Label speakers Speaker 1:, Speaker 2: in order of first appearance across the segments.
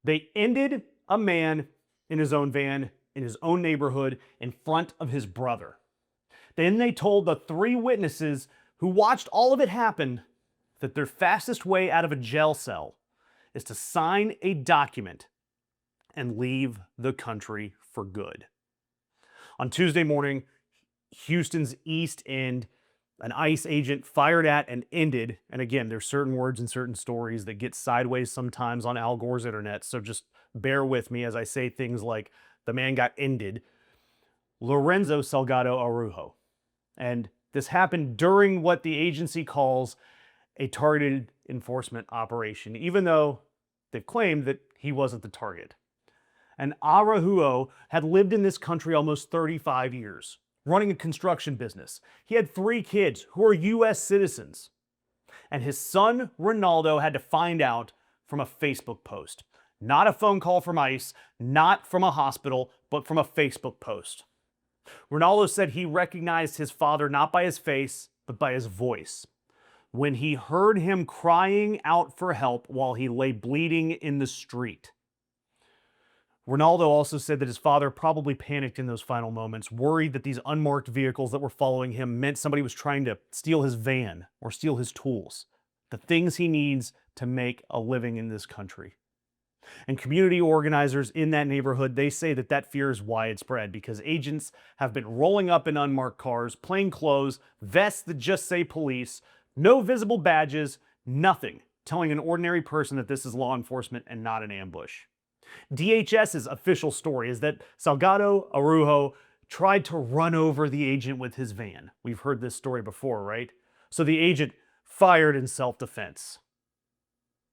Speaker 1: They ended a man in his own van, in his own neighborhood, in front of his brother. Then they told the three witnesses who watched all of it happen that their fastest way out of a jail cell is to sign a document and leave the country for good. On Tuesday morning, Houston's East End, an ICE agent fired at and ended, and again, there's certain words and certain stories that get sideways sometimes on Al Gore's internet, so just bear with me as I say things like the man got ended, Lorenzo Salgado Araujo. And this happened during what the agency calls a targeted enforcement operation, even though they've claimed that he wasn't the target. And Araujo had lived in this country almost 35 years, running a construction business. He had 3 kids who are US citizens. And his son, Ronaldo, had to find out from a Facebook post. Not a phone call from ICE, not from a hospital, but from a Facebook post. Ronaldo said he recognized his father not by his face, but by his voice. When he heard him crying out for help while he lay bleeding in the street. Ronaldo also said that his father probably panicked in those final moments, worried that these unmarked vehicles that were following him meant somebody was trying to steal his van or steal his tools, the things he needs to make a living in this country. And community organizers in that neighborhood, they say that that fear is widespread because agents have been rolling up in unmarked cars, plain clothes, vests that just say police, no visible badges, nothing telling an ordinary person that this is law enforcement and not an ambush. DHS's official story is that Salgado Araujo tried to run over the agent with his van. We've heard this story before, right? So the agent fired in self-defense.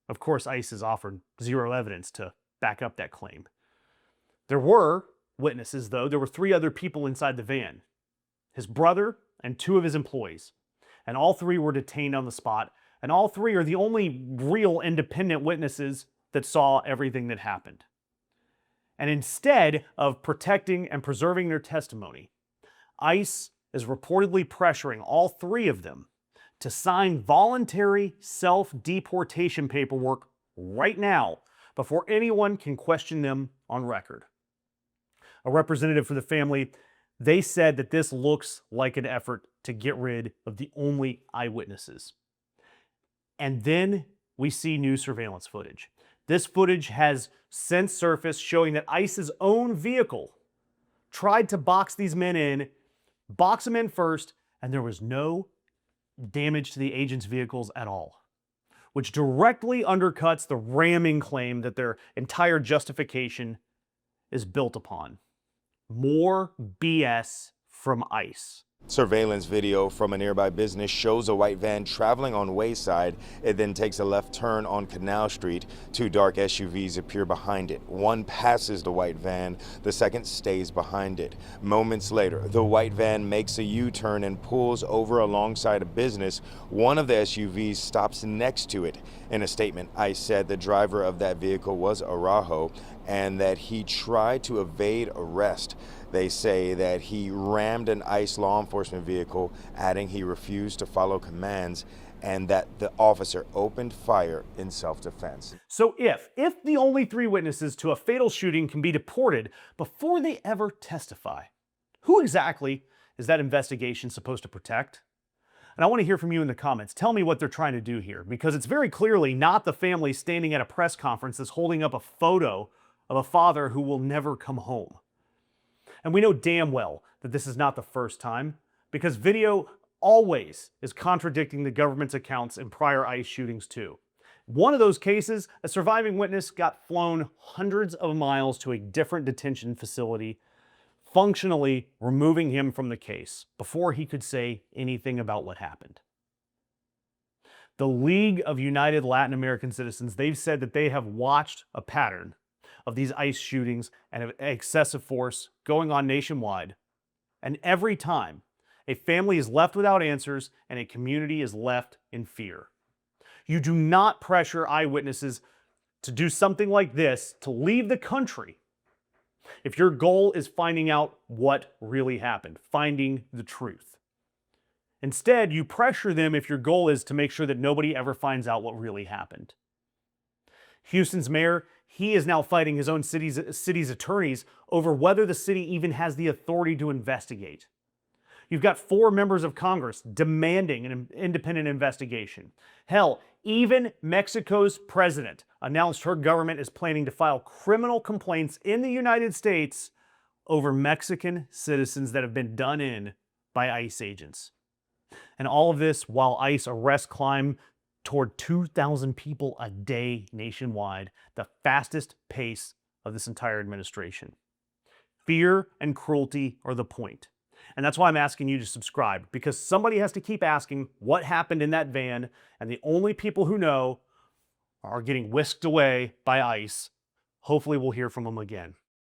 Speaker 1: Of course, ICE has offered zero evidence to back up that claim. There were witnesses, though. There were 3 other people inside the van. His brother and 2 of his employees. And all 3 were detained on the spot. And all 3 are the only real independent witnesses that saw everything that happened. And instead of protecting and preserving their testimony, ICE is reportedly pressuring all 3 of them to sign voluntary self-deportation paperwork right now before anyone can question them on record. A representative for the family, they said that this looks like an effort to get rid of the only eyewitnesses. And then we see new surveillance footage. This footage has since surfaced showing that ICE's own vehicle tried to box these men in, box them in first, and there was no damage to the agents' vehicles at all, which directly undercuts the ramming claim that their entire justification is built upon. More BS from ICE.
Speaker 2: Surveillance video from a nearby business shows a white van traveling on Wayside. It then takes a left turn on Canal Street. 2 dark SUVs appear behind it. One passes the white van, the second stays behind it. Moments later, the white van makes a U-turn and pulls over alongside a business. One of the SUVs stops next to it. In a statement, ICE said the driver of that vehicle was Araujo and that he tried to evade arrest. They say that he rammed an ICE law enforcement vehicle, adding he refused to follow commands and that the officer opened fire in self-defense.
Speaker 1: So if the only 3 witnesses to a fatal shooting can be deported before they ever testify, who exactly is that investigation supposed to protect? And I want to hear from you in the comments. Tell me what they're trying to do here, because it's very clearly not the family standing at a press conference that's holding up a photo of a father who will never come home. And we know damn well that this is not the first time, because video always is contradicting the government's accounts in prior ICE shootings too. One of those cases, a surviving witness got flown hundreds of miles to a different detention facility, functionally removing him from the case before he could say anything about what happened. The League of United Latin American Citizens, they've said that they have watched a pattern of these ICE shootings and of excessive force going on nationwide. And every time, a family is left without answers and a community is left in fear. You do not pressure eyewitnesses to do something like this, to leave the country, if your goal is finding out what really happened, finding the truth. Instead, you pressure them if your goal is to make sure that nobody ever finds out what really happened. Houston's mayor, he is now fighting his own city's attorneys over whether the city even has the authority to investigate. You've got 4 members of Congress demanding an independent investigation. Hell, even Mexico's president announced her government is planning to file criminal complaints in the United States over Mexican citizens that have been done in by ICE agents. And all of this while ICE arrests climb toward 2,000 people a day nationwide, the fastest pace of this entire administration. Fear and cruelty are the point. And that's why I'm asking you to subscribe, because somebody has to keep asking what happened in that van, and the only people who know are getting whisked away by ICE. Hopefully we'll hear from them again.